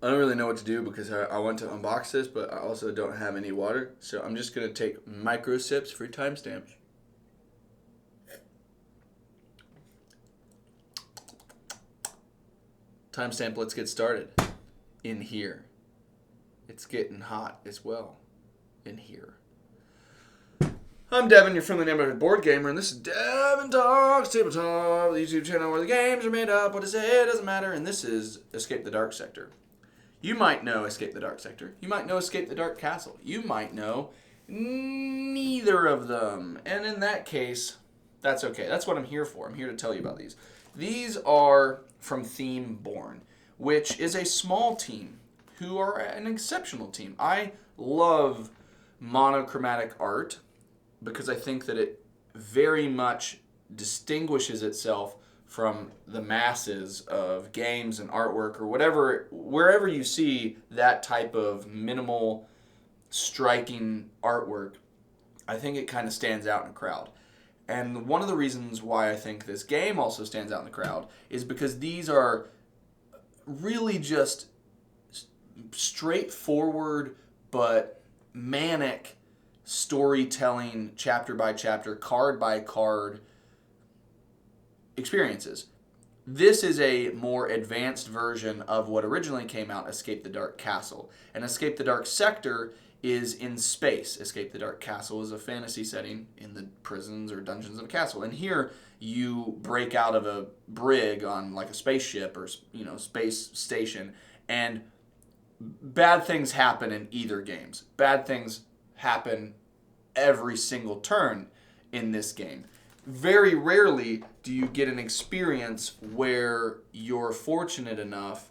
I don't really know what to do because I want to unbox this, but I also don't have any water. So I'm just going to take micro sips for timestamps. Timestamp, let's get started. In here. It's getting hot as well. In here. I'm Devon, your friendly neighborhood board gamer, and this is Devon Talks Tabletop, the YouTube channel where the games are made up. What to say doesn't matter, and this is Escape the Dark Sector. You might know Escape the Dark Sector. You might know Escape the Dark Castle. You might know neither of them. And in that case, that's okay. That's what I'm here for. I'm here to tell you about these. These are from Theme Born, which is a small team who are an exceptional team. I love monochromatic art because I think that it very much distinguishes itself from the masses of games and artwork or whatever, wherever you see that type of minimal, striking artwork, I think it kind of stands out in a crowd. And one of the reasons why I think this game also stands out in the crowd is because these are really just straightforward but manic storytelling, chapter by chapter, card by card experiences. This is a more advanced version of what originally came out, Escape the Dark Castle. And Escape the Dark Sector is in space. Escape the Dark Castle is a fantasy setting in the prisons or dungeons of a castle. And here you break out of a brig on like a spaceship or space station, and bad things happen in either games. Bad things happen every single turn in this game. Very rarely do you get an experience where you're fortunate enough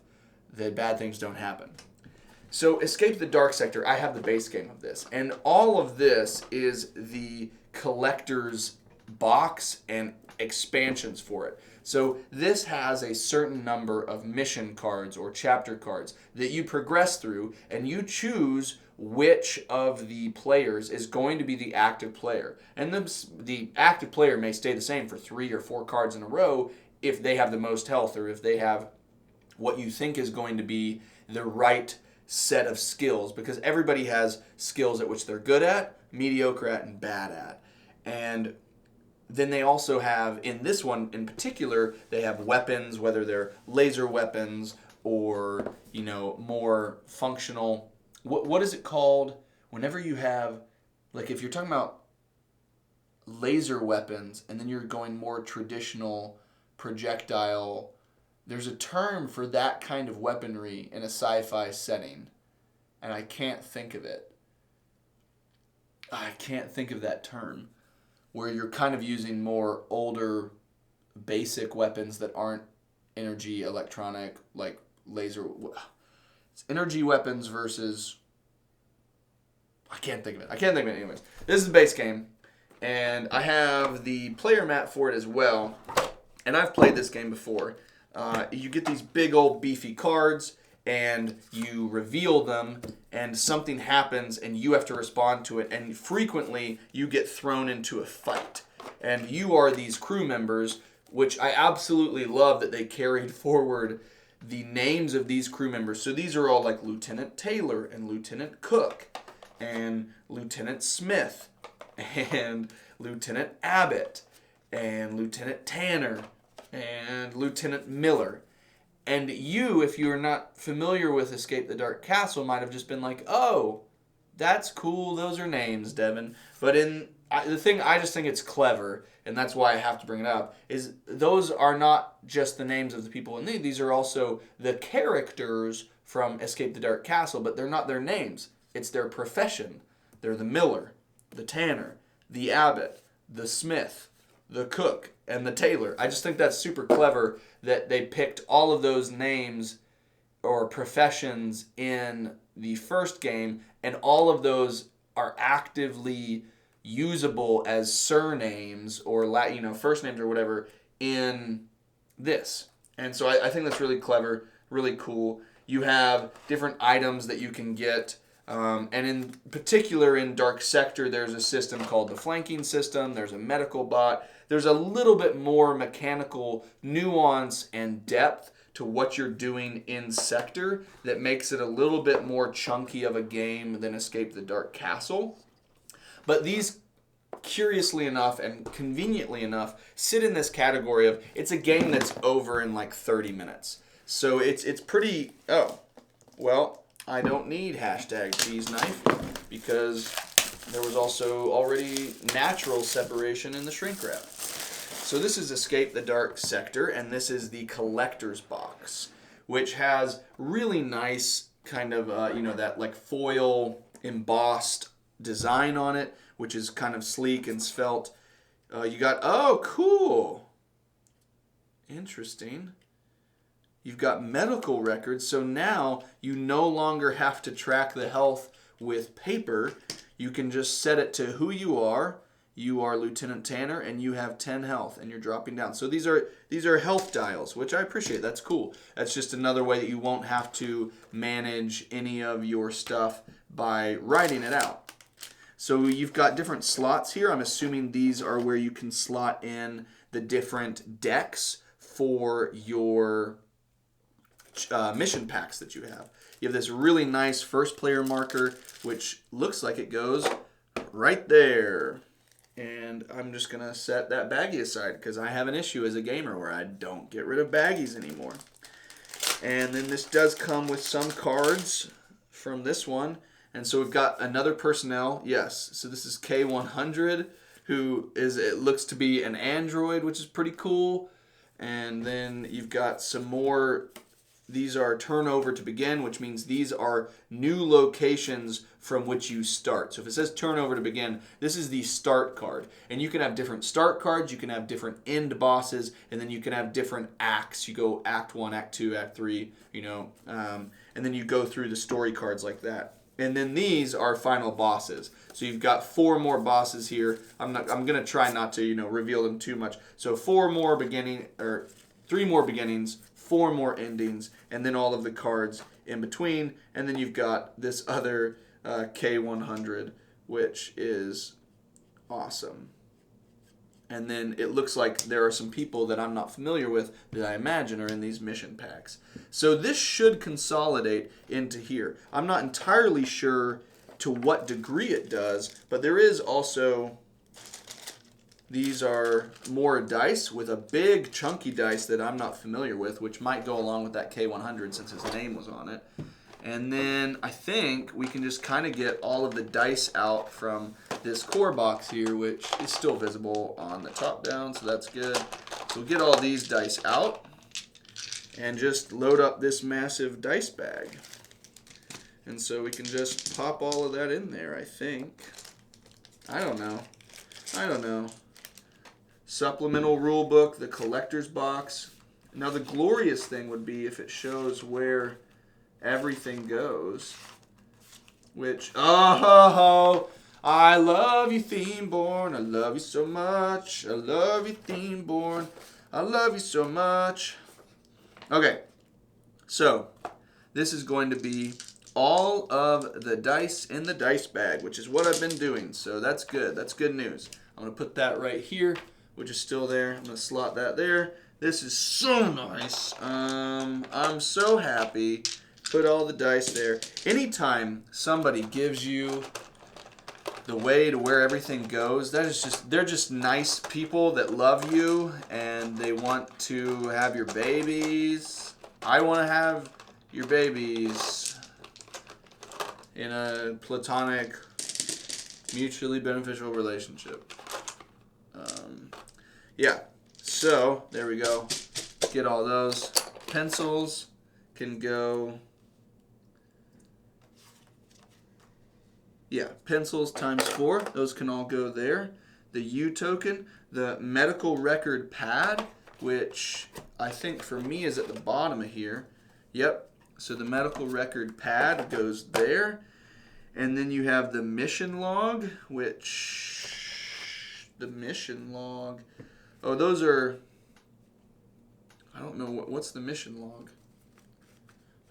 that bad things don't happen. So Escape the Dark Sector, I have the base game of this. And all of this is the collector's box and expansions for it. So this has a certain number of mission cards or chapter cards that you progress through, and you choose which of the players is going to be the active player. And the active player may stay the same for 3 or 4 cards in a row if they have the most health or if they have what you think is going to be the right set of skills, because everybody has skills at which they're good at, mediocre at, and bad at. And then they also have, in this one in particular, they have weapons, whether they're laser weapons or, more functional. What is it called whenever you have, like if you're talking about laser weapons and then you're going more traditional projectile, there's a term for that kind of weaponry in a sci-fi setting, and I can't think of it. I can't think of that term, where you're kind of using more older basic weapons that aren't energy, electronic, like laser. It's energy weapons versus... I can't think of it. Anyways. This is the base game, and I have the player mat for it as well, and I've played this game before. You get these big old beefy cards, and you reveal them, and something happens, and you have to respond to it, and frequently you get thrown into a fight. And you are these crew members, which I absolutely love that they carried forward the names of these crew members. So these are all like Lieutenant Taylor and Lieutenant Cook and Lieutenant Smith and Lieutenant Abbott and Lieutenant Tanner and Lieutenant Miller. And you, if you're not familiar with Escape the Dark Castle, might have just been like, oh, that's cool, those are names, Devon. But the thing, I just think it's clever, and that's why I have to bring it up, is those are not just the names of the people in these are also the characters from Escape the Dark Castle, but they're not their names. It's their profession. They're the Miller, the Tanner, the Abbott, the Smith, the Cook, and the Taylor. I just think that's super clever that they picked all of those names or professions in the first game, and all of those are actively usable as surnames or first names or whatever in this. And so I think that's really clever, really cool. You have different items that you can get. And in particular in Dark Sector, there's a system called the flanking system. There's a medical bot. There's a little bit more mechanical nuance and depth to what you're doing in Sector that makes it a little bit more chunky of a game than Escape the Dark Castle. But these, curiously enough and conveniently enough, sit in this category of it's a game that's over in like 30 minutes. So it's pretty... Oh, well, I don't need hashtag cheese knife because there was also already natural separation in the shrink wrap. So this is Escape the Dark Sector, and this is the collector's box, which has really nice kind of, that like foil embossed design on it, which is kind of sleek and svelte. You got, oh, cool. Interesting. You've got medical records, so now you no longer have to track the health with paper. You can just set it to who you are. You are Lieutenant Tanner, and you have 10 health, and you're dropping down. So these are health dials, which I appreciate. That's cool. That's just another way that you won't have to manage any of your stuff by writing it out. So you've got different slots here. I'm assuming these are where you can slot in the different decks for your mission packs that you have. You have this really nice first player marker, which looks like it goes right there. And I'm just going to set that baggie aside because I have an issue as a gamer where I don't get rid of baggies anymore. And then this does come with some cards from this one. And so we've got another personnel. Yes, so this is K100, who is, it looks to be an android, which is pretty cool. And then you've got some more. These are turnover to begin, which means these are new locations from which you start. So if it says turnover to begin, this is the start card. And you can have different start cards, you can have different end bosses, and then you can have different acts. You go Act 1, Act 2, Act 3, and then you go through the story cards like that. And then these are final bosses. So you've got 4 more bosses here. I'm going to try not to, reveal them too much. So 3 more beginnings, 4 more endings, and then all of the cards in between. And then you've got this other K100, which is awesome. And then it looks like there are some people that I'm not familiar with that I imagine are in these mission packs. So this should consolidate into here. I'm not entirely sure to what degree it does, but there is also... These are more dice with a big chunky dice that I'm not familiar with, which might go along with that K100 since his name was on it. And then I think we can just kind of get all of the dice out from this core box here, which is still visible on the top down, so that's good. So we'll get all these dice out and just load up this massive dice bag. And so we can just pop all of that in there, I think. I don't know. Supplemental rule book, the collector's box. Now the glorious thing would be if it shows where everything goes. Which, oh, I love you, Themeborn. I love you so much. I love you, Themeborn. I love you so much. Okay, so this is going to be all of the dice in the dice bag, which is what I've been doing. So that's good. That's good news. I'm going to put that right here, which is still there. I'm going to slot that there. This is so nice. I'm so happy. Put all the dice there. Anytime somebody gives you the way to where everything goes, they're just nice people that love you and they want to have your babies. I want to have your babies in a platonic, mutually beneficial relationship. Yeah, so there we go. Get all those. Pencils can go. Yeah, pencils ×4. Those can all go there. The U token, the medical record pad, which I think for me is at the bottom of here. Yep, so the medical record pad goes there. And then you have the mission log, which... The mission log... Oh, those are... I don't know, what's the mission log?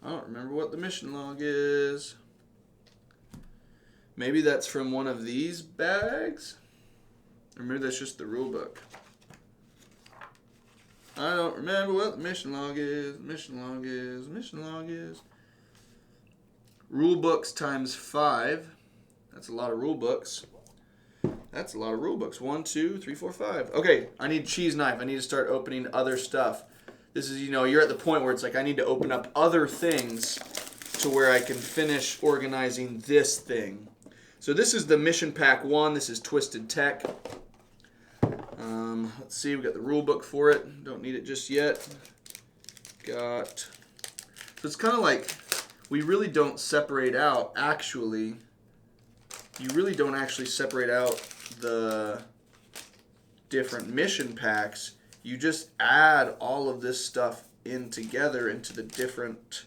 I don't remember what the mission log is. Maybe that's from one of these bags? Or maybe that's just the rule book. I don't remember what the mission log is. Mission log is. Mission log is. Rule books times 5. That's a lot of rule books. That's a lot of rule books. 1, 2, 3, 4, 5. Okay, I need cheese knife. I need to start opening other stuff. This is, you're at the point where it's like I need to open up other things to where I can finish organizing this thing. So this is the mission pack 1. This is Twisted Tech. Let's see, we got the rule book for it. Don't need it just yet. So it's kind of like we really don't separate out, actually. You really don't actually separate out the different mission packs. You just add all of this stuff in together into the different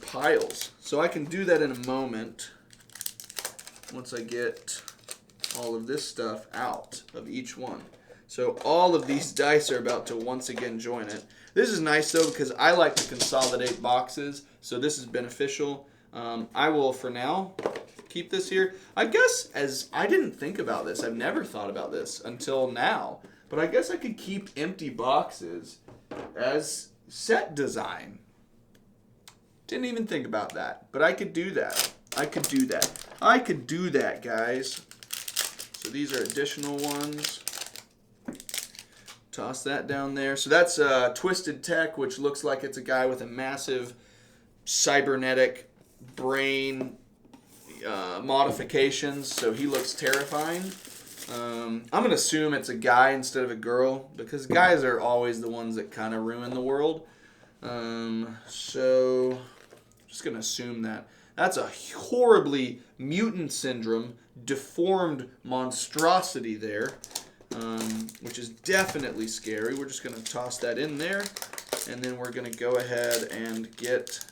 piles. So I can do that in a moment once I get all of this stuff out of each one. So all of these dice are about to once again join it. This is nice though because I like to consolidate boxes, so this is beneficial. I will for now keep this here. I guess as I didn't think about this, I've never thought about this until now, but I guess I could keep empty boxes as set design. Didn't even think about that, but I could do that. I could do that, guys. So these are additional ones. Toss that down there. So that's Twisted Tech, which looks like it's a guy with a massive cybernetic brain modifications. So he looks terrifying. I'm going to assume it's a guy instead of a girl because guys are always the ones that kind of ruin the world. So I'm just going to assume that. That's a horribly mutant syndrome, deformed monstrosity there, which is definitely scary. We're just going to toss that in there, and then we're going to go ahead and get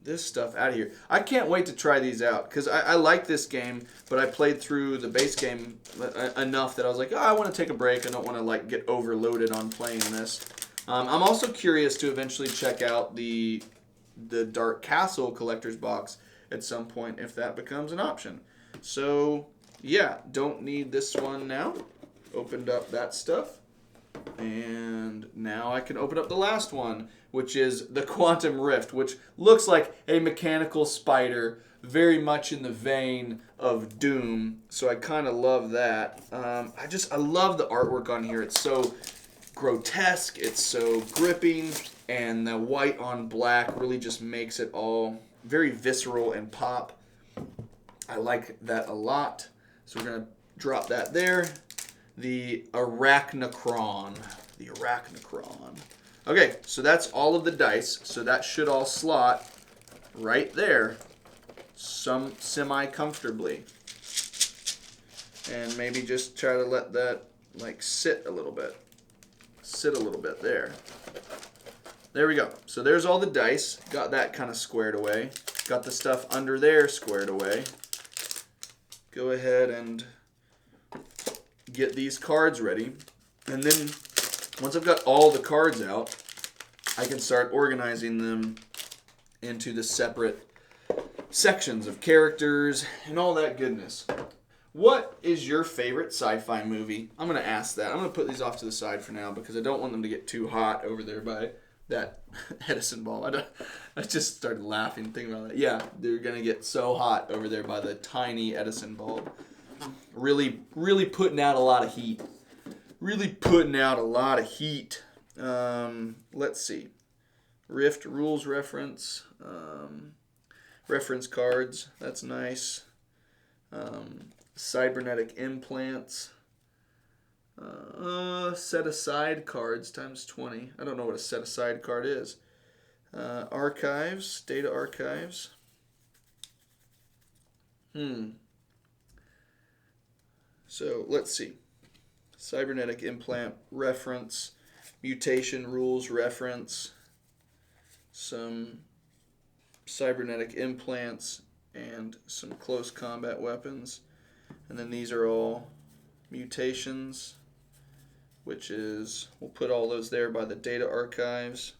this stuff out of here. I can't wait to try these out, because I like this game, but I played through the base game enough that I was like, oh, I want to take a break. I don't want to get overloaded on playing this. I'm also curious to eventually check out the Dark Castle collector's box at some point if that becomes an option. So yeah, don't need this one now. Opened up that stuff, and now I can open up the last one, which is the Quantum Rift, which looks like a mechanical spider, very much in the vein of Doom. So I kind of love that. I love the artwork on here. It's so grotesque, it's so gripping, and the white on black really just makes it all very visceral and pop. I like that a lot. So we're going to drop that there. The Arachnocron. Okay, so that's all of the dice. So that should all slot right there, semi-comfortably. And maybe just try to let that sit a little bit. Sit a little bit there. There we go. So there's all the dice. Got that kind of squared away. Got the stuff under there squared away. Go ahead and get these cards ready. And then once I've got all the cards out, I can start organizing them into the separate sections of characters and all that goodness. What is your favorite sci-fi movie? I'm going to ask that. I'm going to put these off to the side for now because I don't want them to get too hot over there by that Edison bulb. I just started laughing thinking about that. Yeah, they're going to get so hot over there by the tiny Edison bulb. Really putting out a lot of heat. Let's see. Rift rules reference. Reference cards. That's nice. Cybernetic implants. Set aside cards times 20. I don't know what a set aside card is. Archives, data archives. So let's see. Cybernetic implant reference, mutation rules reference, some cybernetic implants, and some close combat weapons. And then these are all mutations, which is, we'll put all those there by the data archives.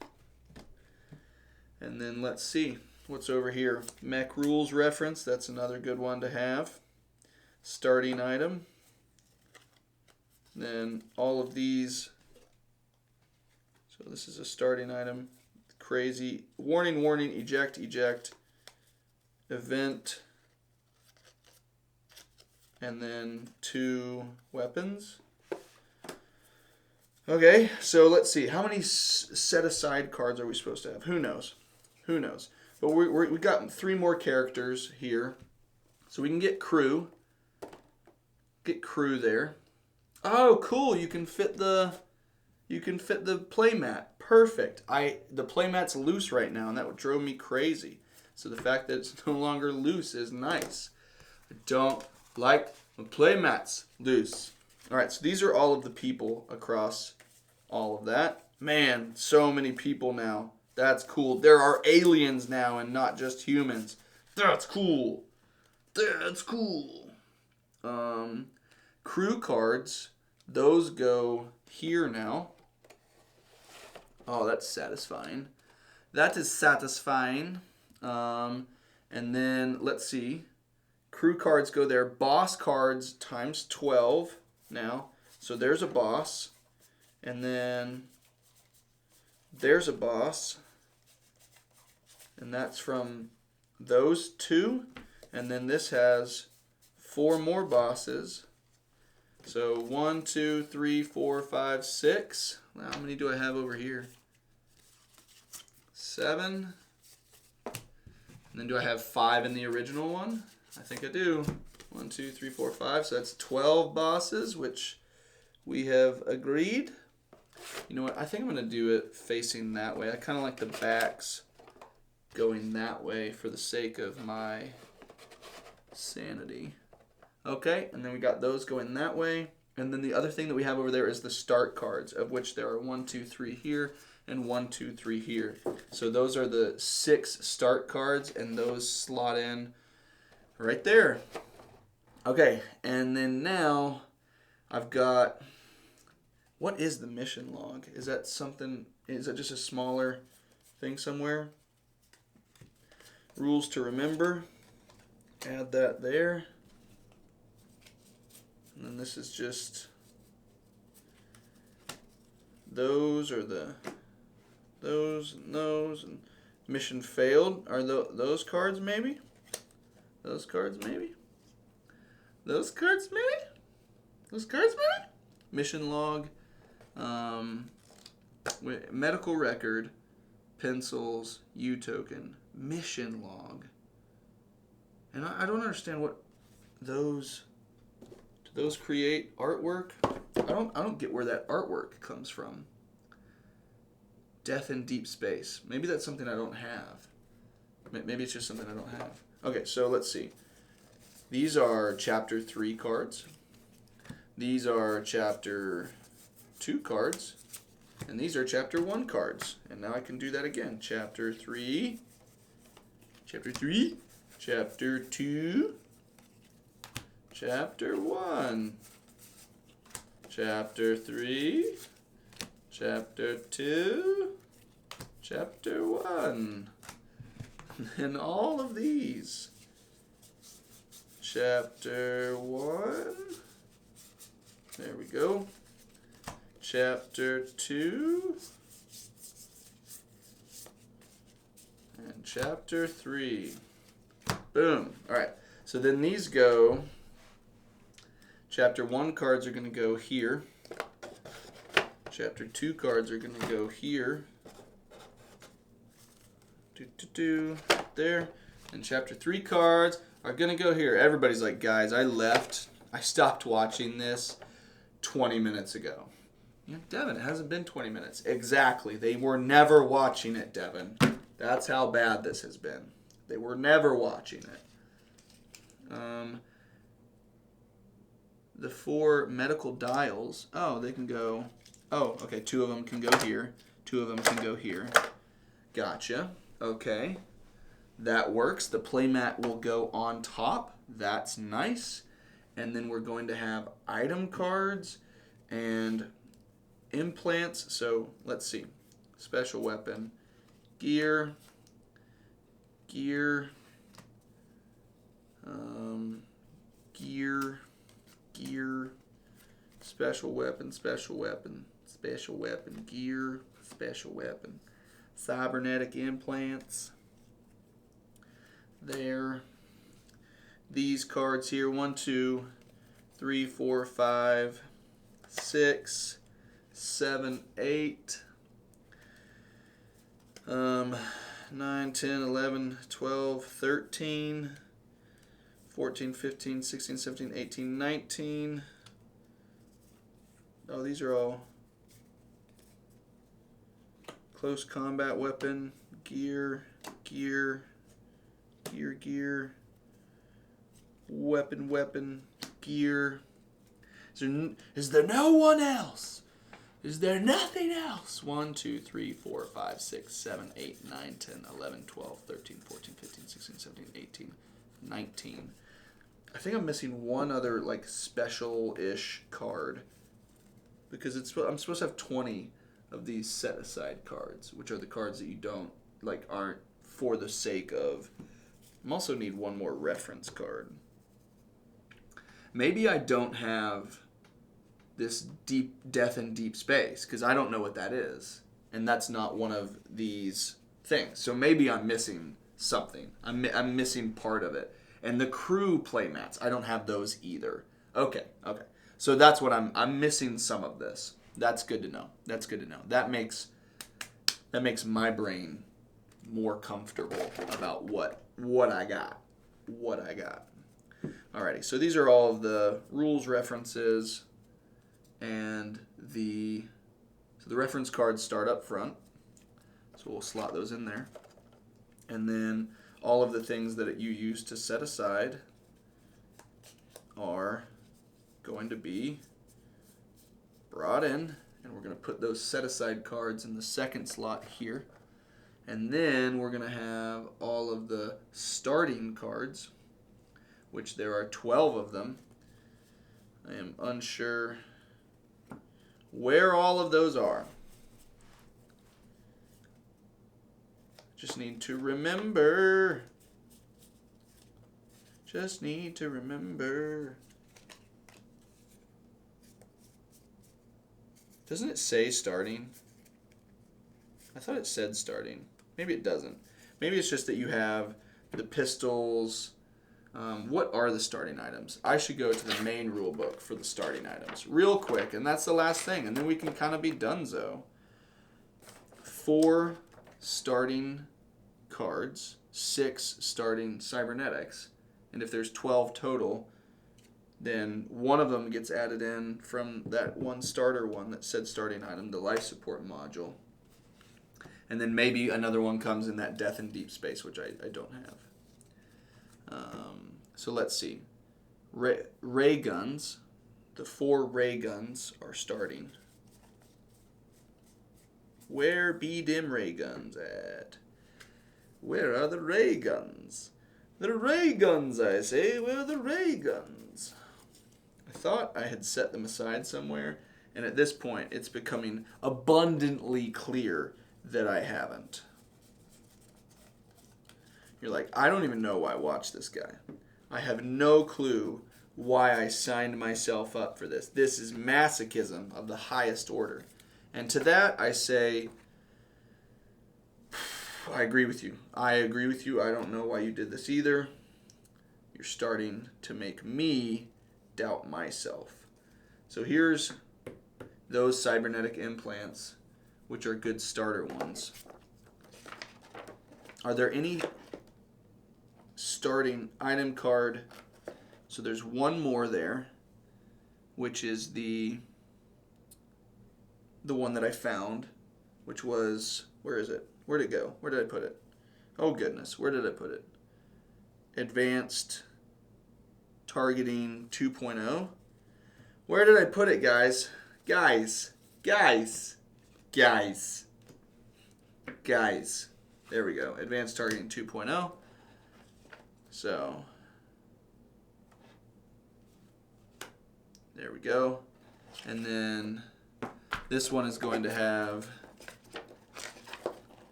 And then let's see what's over here. Mech rules reference, that's another good one to have. Starting item. Then all of these. So this is a starting item. Crazy. Warning, warning, eject, eject. Event. And then 2 weapons. Okay, so let's see. How many set aside cards are we supposed to have? Who knows? Who knows? But we got 3 more characters here. So we can get crew. Get crew there. Oh, cool. You can fit the playmat. Perfect. The playmat's loose right now, and that drove me crazy. So the fact that it's no longer loose is nice. I don't like the playmat's loose. All right, so these are all of the people across all of that. Man, so many people now. That's cool. There are aliens now and not just humans. That's cool. That's cool. Crew cards. Those go here now. Oh, that's satisfying. That is satisfying. And then, let's see. Crew cards go there. Boss cards times 12 now. So there's a boss. And then there's a boss. And that's from those 2. And then this has 4 more bosses. So 1, 2, 3, 4, 5, 6. Now, how many do I have over here? 7. And then do I have 5 in the original one? I think I do. 1, 2, 3, 4, 5. So that's 12 bosses, which we have agreed. You know what? I think I'm going to do it facing that way. I kind of like the backs going that way for the sake of my sanity. Okay, and then we got those going that way. And then the other thing that we have over there is the start cards, of which there are 1, 2, 3 here and 1, 2, 3 here. So those are the 6 start cards, and those slot in right there. Okay, and then now I've got, what is the mission log? Is that something, is that just a smaller thing somewhere? Rules to remember. Add that there. And then this is just, those are the, those and those, and mission failed. Are those cards maybe? Those cards maybe? Those cards maybe? Those cards maybe? Mission log, medical record, pencils, U token, mission log. And I don't understand what those, do those create artwork? I don't get where that artwork comes from. Death in deep space. Maybe that's something I don't have. Maybe it's just something I don't have. Okay, so let's see. These are chapter 3 cards. These are chapter 2 cards. And these are chapter 1 cards. And now I can do that again. Chapter 3. Chapter 3. Chapter 2. Chapter 1. Chapter 3. Chapter 2. Chapter 1. And all of these. Chapter 1. There we go. Chapter 2. And chapter 3. Boom. All right. So then these go. Chapter 1 cards are going to go here. Chapter 2 cards are going to go here. There. And chapter 3 cards are going to go here. Everybody's like, guys, I stopped watching this 20 minutes ago. You know, Devon, it hasn't been 20 minutes. Exactly. They were never watching it, Devon. That's how bad this has been. They were never watching it. The 4 medical dials. Oh, they can go. Oh, okay. 2 of them can go here. 2 of them can go here. Gotcha. Okay. That works. The playmat will go on top. That's nice. And then we're going to have item cards and implants. So let's see. Special weapon. Gear. Gear. Gear. special weapon, special weapon, special weapon, gear, special weapon, cybernetic implants. There. These cards here, 1, 2, 3, 4, 5, 6, 7, 8, 9, 10, 11, 12, 13, 14, 15, 16, 17, 18, 19. Oh, these are all close combat weapon, gear, gear, gear, gear, weapon, gear. Is there no one else? Is there nothing else? 1, 2, 3, 4, 5, 6, 7, 8, 9, 10, 11, 12, 13, 14, 15, 16, 17, 18, 19. I think I'm missing one other like special-ish card because I'm supposed to have 20 of these set-aside cards, which are the cards that you don't aren't for the sake of. I also need one more reference card. Maybe I don't have this death in deep space because I don't know what that is, and that's not one of these things. So maybe I'm missing something. I'm missing part of it. And the crew playmats, I don't have those either. Okay. So that's what I'm missing some of this. That's good to know. That makes my brain more comfortable about what I got. Alrighty, so these are all of the rules references, and the reference cards start up front. So we'll slot those in there. And then all of the things that you use to set aside are going to be brought in, and we're going to put those set aside cards in the second slot here. And then we're going to have all of the starting cards, which there are 12 of them. I am unsure where all of those are. Just need to remember. Doesn't it say starting? I thought it said starting. Maybe it doesn't. Maybe it's just that you have the pistols. What are the starting items? I should go to the main rule book for the starting items real quick, and that's the last thing, and then we can kind of be donezo. 4 starting cards, 6 starting cybernetics, and if there's 12 total, then one of them gets added in from that one starter one that said starting item, the life support module, and then maybe another one comes in that death in deep space, which I don't have. So let's see. Ray guns, the 4 ray guns are starting. Where be them ray guns at? Where are the ray guns? The ray guns, I say. Where are the ray guns? I thought I had set them aside somewhere, and at this point it's becoming abundantly clear that I haven't. You're like, I don't even know why I watched this guy. I have no clue why I signed myself up for this. This is masochism of the highest order. And to that I say, I agree with you. I don't know why you did this either. You're starting to make me doubt myself. So here's those cybernetic implants, which are good starter ones. Are there any starting item card? So there's one more there, which is the one that I found, which was, where is it? Where'd it go? Where did I put it? Oh goodness, where did I put it? Advanced Targeting 2.0. Where did I put it, guys? Guys. There we go. Advanced Targeting 2.0. So, there we go. And then this one is going to have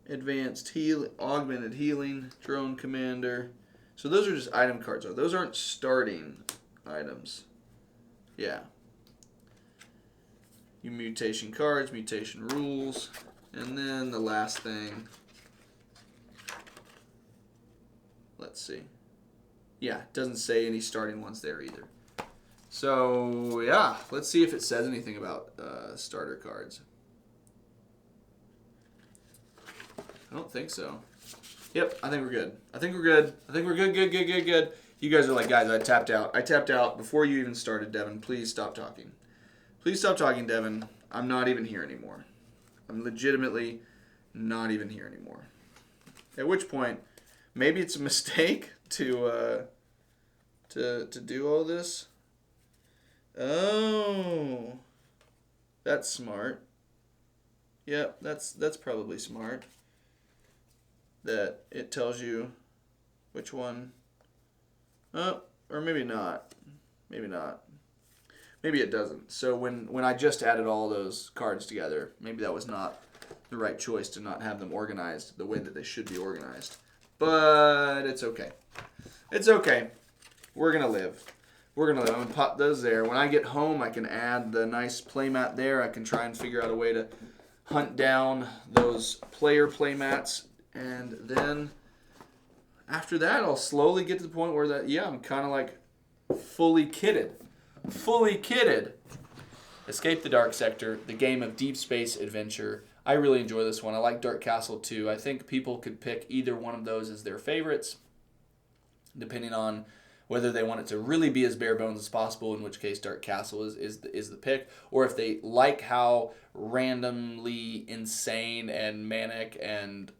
Advanced Augmented Healing, Drone Commander. So those are just item cards. Those aren't starting items. Yeah. Your mutation cards, mutation rules, and then the last thing. Let's see. Yeah, it doesn't say any starting ones there either. So, yeah, let's see if it says anything about starter cards. I don't think so. Yep, I think we're good. I think we're good. Good. You guys are like, guys, I tapped out. I tapped out before you even started, Devon. Please stop talking. Please stop talking, Devon. I'm not even here anymore. I'm legitimately not even here anymore. At which point, maybe it's a mistake to do all this. Oh, that's smart. Yep, that's probably smart. That it tells you which one. Oh, or maybe not. Maybe not. Maybe it doesn't. So when I just added all those cards together, maybe that was not the right choice to not have them organized the way that they should be organized. But it's okay. It's okay. We're going to live. We're going to live. I'm going to pop those there. When I get home, I can add the nice playmat there. I can try and figure out a way to hunt down those player playmats. And then after that, I'll slowly get to the point where I'm kind of like fully kitted. Fully kitted. Escape the Dark Sector, the game of deep space adventure. I really enjoy this one. I like Dark Castle too. I think people could pick either one of those as their favorites, depending on whether they want it to really be as bare bones as possible, in which case Dark Castle is the pick, or if they like how randomly insane and manic and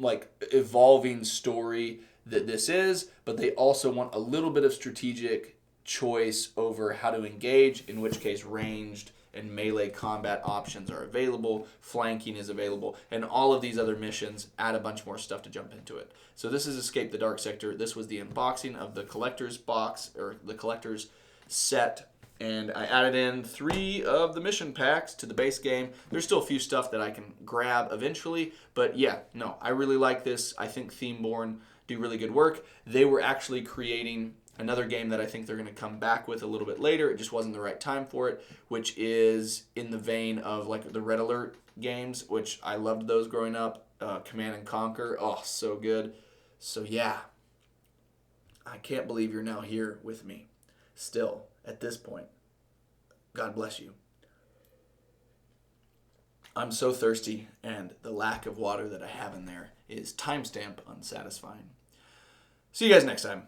like evolving story that this is, but they also want a little bit of strategic choice over how to engage, in which case ranged and melee combat options are available, flanking is available, and all of these other missions add a bunch more stuff to jump into it. So this is Escape the Dark Sector. This was the unboxing of the collector's box, or the collector's set, and I added in 3 of the mission packs to the base game. There's still a few stuff that I can grab eventually, but yeah, no, I really like this. I think Themeborn do really good work. They were actually creating another game that I think they're going to come back with a little bit later. It just wasn't the right time for it, which is in the vein of like the Red Alert games, which I loved those growing up. Command and Conquer, oh, so good. So yeah, I can't believe you're now here with me still at this point. God bless you. I'm so thirsty, and the lack of water that I have in there is timestamp unsatisfying. See you guys next time.